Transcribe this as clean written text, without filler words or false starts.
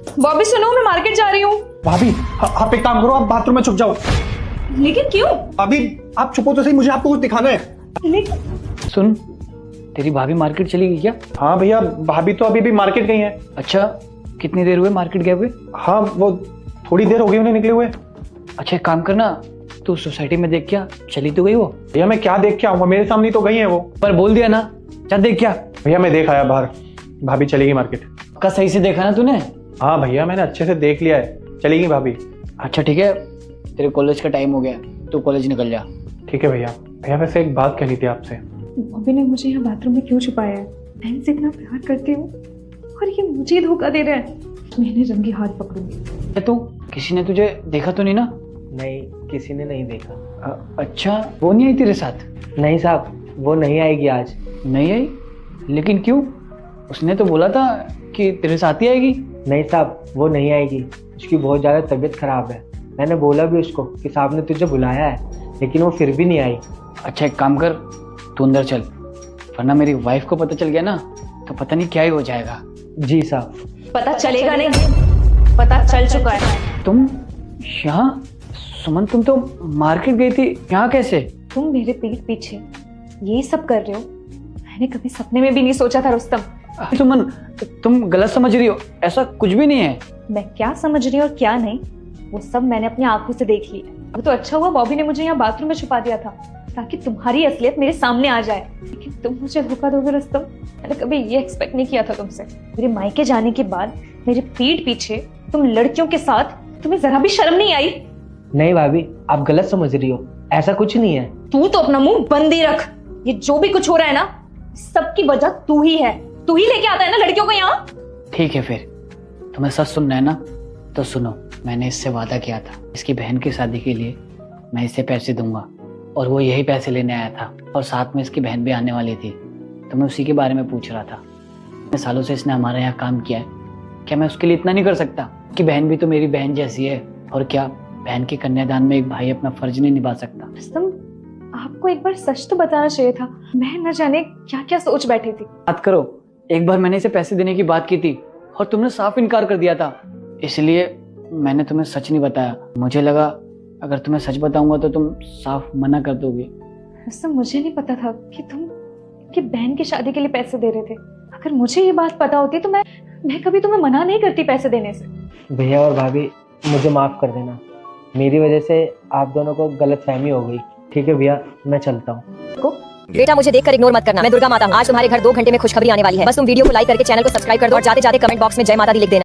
बॉबी सुनो, मैं मार्केट जा रही हूँ। भाभी आप एक काम करो, आप बाथरूम में छुप जाओ। लेकिन क्यों? भाभी आप छुपो तो सही, मुझे आपको कुछ दिखाना है। लेकिन सुन, तेरी भाभी मार्केट चली गई क्या? हाँ भैया, भाभी तो अभी भी मार्केट गई हैं। अच्छा, कितनी देर हुए मार्केट गए हुए? हाँ वो थोड़ी देर हो गई उन्हें निकले हुए। अच्छा एक काम करना, तू सोसाइटी में देख क्या, चली तो गई वो? भैया मैं क्या देख के आऊंगा, मेरे सामने तो गई है वो। पर बोल दिया ना, चल देख क्या। भैया मैं देख आया बाहर, भाभी चली गई मार्केट। का सही से देखा ना तूने? हाँ भैया मैंने अच्छे से देख लिया है, चली गई भाभी। अच्छा ठीक है, तेरे कॉलेज का टाइम हो गया, तू कॉलेज निकल जा। ठीक है भैया। भैया वैसे एक बात कहनी थी आपसे। बॉबी ने मुझे यहाँ बाथरूम में क्यों छुपाया है? बहन से इतना प्यार करती हूँ और ये मुझे धोखा दे रहा है। मैं इन्हें रंगे हाथ पकड़ूंगी। तू किसी ने तुझे देखा तो नहीं ना? नहीं, किसी ने नहीं देखा। अच्छा, वो नहीं आई तेरे साथ? नहीं साहब, वो नहीं आएगी आज। नहीं आई? लेकिन क्यों? उसने तो बोला था कि तेरे साथ ही आएगी। नहीं साहब, वो नहीं आएगी, उसकी बहुत ज़्यादा तबीयत खराब है। मैंने बोला भी उसको कि साहब ने तुझे बुलाया है, लेकिन वो फिर भी नहीं आई। अच्छा एक काम कर, तू अंदर चल, वरना मेरी वाइफ को पता चल गया ना तो पता नहीं क्या ही हो जाएगा। जी साहब। पता चलेगा नहीं, पता चल चुका है। तुम यहाँ? सुमन तुम तो मार्केट गई थी, यहाँ कैसे? तुम मेरे पीठ पीछे ये सब कर रहे हो, मैंने कभी सपने में भी नहीं सोचा था रुस्तम। सुमन तुम गलत समझ रही हो, ऐसा कुछ भी नहीं है। मैं क्या समझ रही हूँ और क्या नहीं, वो सब मैंने अपनी आंखों से देख लिया। वो तो अच्छा हुआ बॉबी ने मुझे यहाँ बाथरूम में छुपा दिया था, ताकि तुम्हारी असलियत मेरे सामने आ जाए। लेकिन तुम मुझे धोखा दोगे रुस्तम, मैंने कभी ये एक्सपेक्ट नहीं किया था तुमसे। मेरे मायके जाने के बाद मेरे पीठ पीछे तुम लड़कियों के साथ, तुम्हें जरा भी शर्म नहीं आई? नहीं भाभी, आप गलत समझ रही हो, ऐसा कुछ नहीं है। तू तो अपना मुंह बंद ही रख। ये जो भी कुछ हो रहा है ना, सबकी वजह तू ही है। तू ही लेके आता है ना लड़कियों को यहाँ। ठीक है, फिर तुम्हें सच सुनना है ना तो सुनो। मैंने इससे वादा किया था, इसकी बहन की शादी के लिए मैं इसे पैसे दूंगा, और वो यही पैसे लेने आया था, और साथ में इसकी बहन भी आने वाली थी। तो मैं उसी के बारे में पूछ रहा था। इतने सालों से इसने हमारे यहाँ काम किया है, क्या मैं उसके लिए इतना नहीं कर सकता? कि बहन भी तो मेरी बहन जैसी है, और क्या बहन के कन्यादान में एक भाई अपना फर्ज नहीं निभा सकता? रुस्तम, आपको एक बार सच तो बताना चाहिए था। मैं न जाने क्या क्या सोच बैठी थी। बात करो, एक बार मैंने इसे पैसे देने की बात की थी और तुमने साफ इनकार कर दिया था, इसलिए मैंने तुम्हें सच नहीं बताया। मुझे लगा अगर तुम्हें सच बताऊंगा तो तुम साफ मना कर दोगे। रुस्तम, मुझे नहीं पता था कि तुम कि बहन की शादी के लिए पैसे दे रहे थे। अगर मुझे ये बात पता होती तो मैं कभी तुम्हें मना नहीं करती पैसे देने से। भैया और भाभी, मुझे माफ़ कर देना, मेरी वजह से आप दोनों को गलतफहमी हो गई। ठीक है भैया, मैं चलता हूँ। बेटा मुझे देखकर इग्नोर मत करना, मैं दुर्गा माता हूँ। आज तुम्हारे घर 2 घंटे में खुशखबरी आने वाली है। बस तुम वीडियो को लाइक करके चैनल को सब्सक्राइब कर दो और जाते जाते कमेंट बॉक्स में जय माता दी लिख देना।